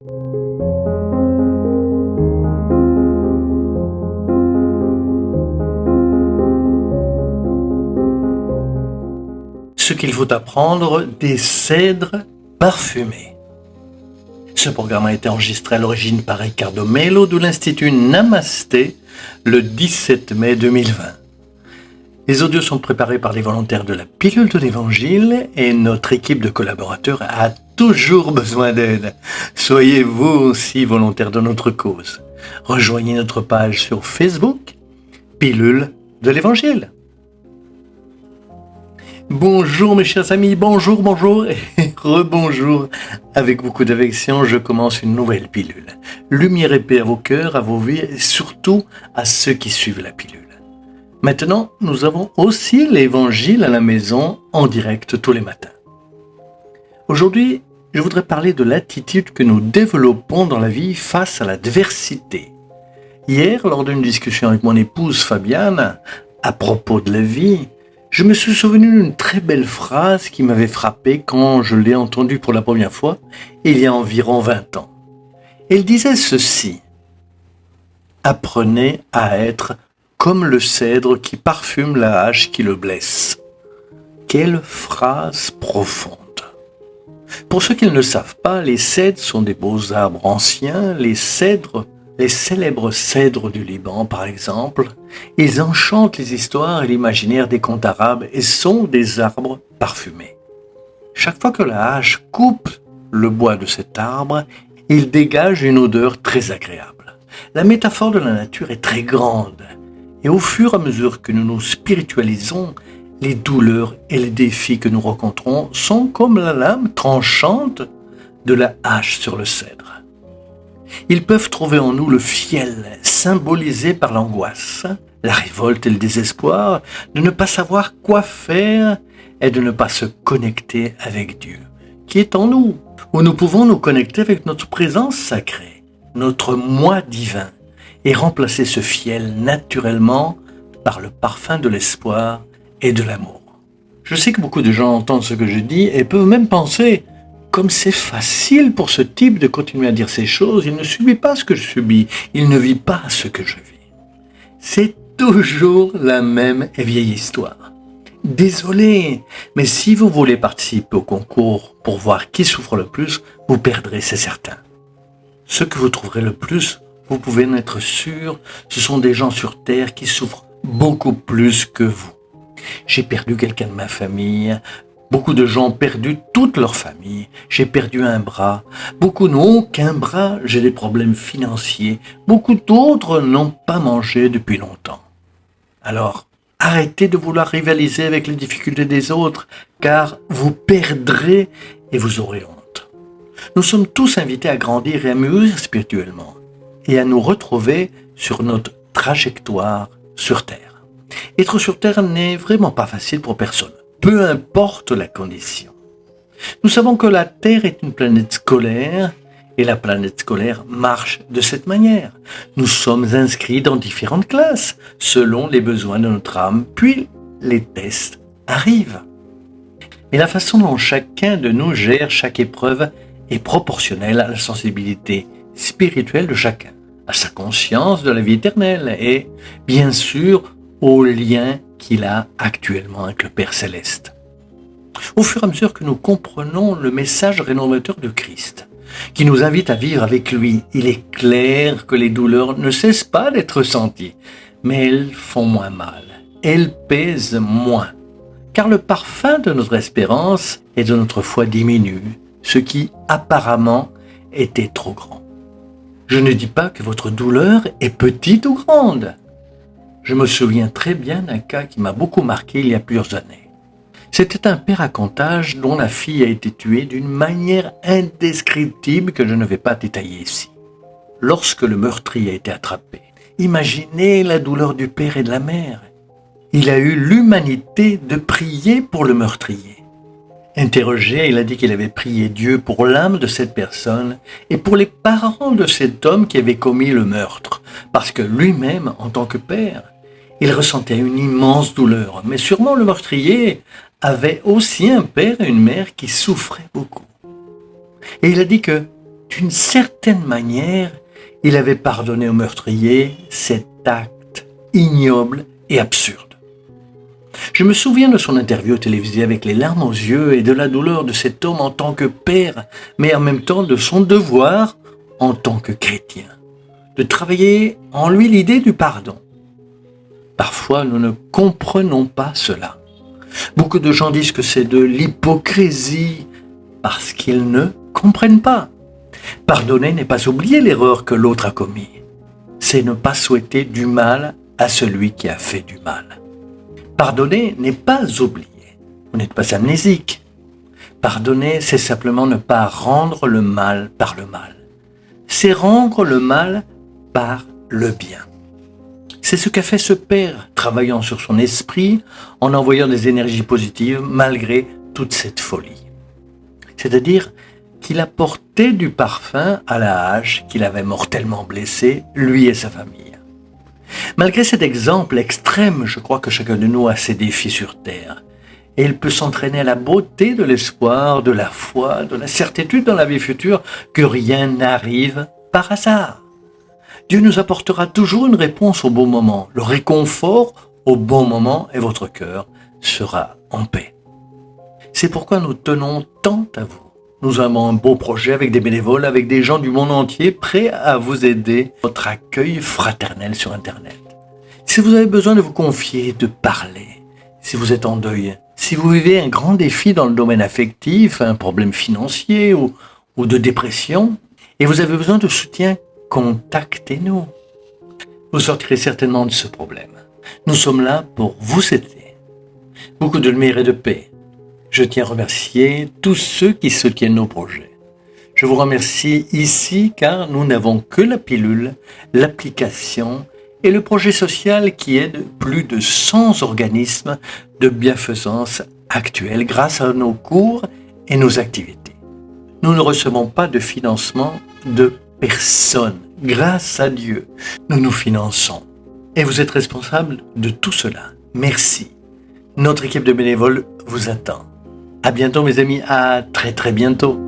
Ce qu'il faut apprendre des cèdres parfumés. Ce programme a été enregistré à l'origine par Ricardo Melo de l'Institut Namasté le 17 mai 2020. Les audios sont préparés par les volontaires de la Pilule de l'Évangile et notre équipe de collaborateurs a toujours besoin d'aide. Soyez vous aussi volontaires de notre cause. Rejoignez notre page sur Facebook, Pilule de l'Évangile. Bonjour mes chers amis, bonjour et rebonjour. Avec beaucoup d'affection, je commence une nouvelle pilule. Lumière et paix à vos cœurs, à vos vies et surtout à ceux qui suivent la pilule. Maintenant, nous avons aussi l'évangile à la maison en direct tous les matins. Aujourd'hui, je voudrais parler de l'attitude que nous développons dans la vie face à l'adversité. Hier, lors d'une discussion avec mon épouse Fabienne, à propos de la vie, je me suis souvenu d'une très belle phrase qui m'avait frappé quand je l'ai entendue pour la première fois, il y a environ 20 ans. Elle disait ceci: « Apprenez à être comme le cèdre qui parfume la hache qui le blesse. » Quelle phrase profonde! Pour ceux qui ne le savent pas, les cèdres sont des beaux arbres anciens. Les célèbres cèdres du Liban, par exemple, ils enchantent les histoires et l'imaginaire des contes arabes et sont des arbres parfumés. Chaque fois que la hache coupe le bois de cet arbre, il dégage une odeur très agréable. La métaphore de la nature est très grande et au fur et à mesure que nous nous spiritualisons, les douleurs et les défis que nous rencontrons sont comme la lame tranchante de la hache sur le cèdre. Ils peuvent trouver en nous le fiel, symbolisé par l'angoisse, la révolte et le désespoir de ne pas savoir quoi faire et de ne pas se connecter avec Dieu, qui est en nous, où nous pouvons nous connecter avec notre présence sacrée, notre moi divin, et remplacer ce fiel naturellement par le parfum de l'espoir et de l'amour. Je sais que beaucoup de gens entendent ce que je dis et peuvent même penser: comme c'est facile pour ce type de continuer à dire ces choses, il ne subit pas ce que je subis, il ne vit pas ce que je vis. C'est toujours la même et vieille histoire. Désolé, mais si vous voulez participer au concours pour voir qui souffre le plus, vous perdrez, c'est certain. Ce que vous trouverez le plus, vous pouvez en être sûr, ce sont des gens sur Terre qui souffrent beaucoup plus que vous. J'ai perdu quelqu'un de ma famille. Beaucoup de gens ont perdu toute leur famille. J'ai perdu un bras. Beaucoup n'ont qu'un bras. J'ai des problèmes financiers. Beaucoup d'autres n'ont pas mangé depuis longtemps. Alors, arrêtez de vouloir rivaliser avec les difficultés des autres, car vous perdrez et vous aurez honte. Nous sommes tous invités à grandir et à mûrir spirituellement et à nous retrouver sur notre trajectoire sur Terre. Être sur Terre n'est vraiment pas facile pour personne, peu importe la condition. Nous savons que la Terre est une planète scolaire et la planète scolaire marche de cette manière. Nous sommes inscrits dans différentes classes selon les besoins de notre âme, puis les tests arrivent. Mais la façon dont chacun de nous gère chaque épreuve est proportionnelle à la sensibilité spirituelle de chacun, à sa conscience de la vie éternelle et, bien sûr, au lien qu'il a actuellement avec le Père Céleste. Au fur et à mesure que nous comprenons le message rénovateur de Christ, qui nous invite à vivre avec lui, il est clair que les douleurs ne cessent pas d'être ressenties, mais elles font moins mal, elles pèsent moins, car le parfum de notre espérance et de notre foi diminue, ce qui apparemment était trop grand. Je ne dis pas que votre douleur est petite ou grande. Je me souviens très bien d'un cas qui m'a beaucoup marqué il y a plusieurs années. C'était un père à Contage dont la fille a été tuée d'une manière indescriptible que je ne vais pas détailler ici. Lorsque le meurtrier a été attrapé, imaginez la douleur du père et de la mère. Il a eu l'humanité de prier pour le meurtrier. Interrogé, il a dit qu'il avait prié Dieu pour l'âme de cette personne et pour les parents de cet homme qui avait commis le meurtre, parce que lui-même, en tant que père, il ressentait une immense douleur. Mais sûrement le meurtrier avait aussi un père et une mère qui souffraient beaucoup. Et il a dit que D'une certaine manière, il avait pardonné au meurtrier cet acte ignoble et absurde. Je me souviens de son interview télévisée avec les larmes aux yeux et de la douleur de cet homme en tant que père, mais en même temps de son devoir en tant que chrétien, de travailler en lui l'idée du pardon. Parfois, nous ne comprenons pas cela. Beaucoup de gens disent que c'est de l'hypocrisie parce qu'ils ne comprennent pas. Pardonner n'est pas oublier l'erreur que l'autre a commise. C'est ne pas souhaiter du mal à celui qui a fait du mal. Pardonner n'est pas oublier. Vous n'êtes pas amnésique. Pardonner, c'est simplement ne pas rendre le mal par le mal. C'est rendre le mal par le bien. C'est ce qu'a fait ce père, travaillant sur son esprit, en envoyant des énergies positives malgré toute cette folie. C'est-à-dire qu'il apportait du parfum à la hache qu'il avait mortellement blessé, lui et sa famille. Malgré cet exemple extrême, je crois que chacun de nous a ses défis sur terre. Et il peut s'entraîner à la beauté de l'espoir, de la foi, de la certitude dans la vie future que rien n'arrive par hasard. Dieu nous apportera toujours une réponse au bon moment, le réconfort au bon moment et votre cœur sera en paix. C'est pourquoi nous tenons tant à vous. Nous avons un beau projet avec des bénévoles, avec des gens du monde entier prêts à vous aider. Votre accueil fraternel sur Internet. Si vous avez besoin de vous confier, de parler, si vous êtes en deuil, si vous vivez un grand défi dans le domaine affectif, un problème financier ou de dépression, et vous avez besoin de soutien, contactez-nous. Vous sortirez certainement de ce problème. Nous sommes là pour vous aider. Beaucoup de lumière et de paix. Je tiens à remercier tous ceux qui soutiennent nos projets. Je vous remercie ici car nous n'avons que la pilule, l'application et le projet social qui aide plus de 100 organismes de bienfaisance actuels grâce à nos cours et nos activités. Nous ne recevons pas de financement de personne. Grâce à Dieu, nous nous finançons. Et vous êtes responsable de tout cela. Merci. Notre équipe de bénévoles vous attend. À bientôt mes amis, à très très bientôt.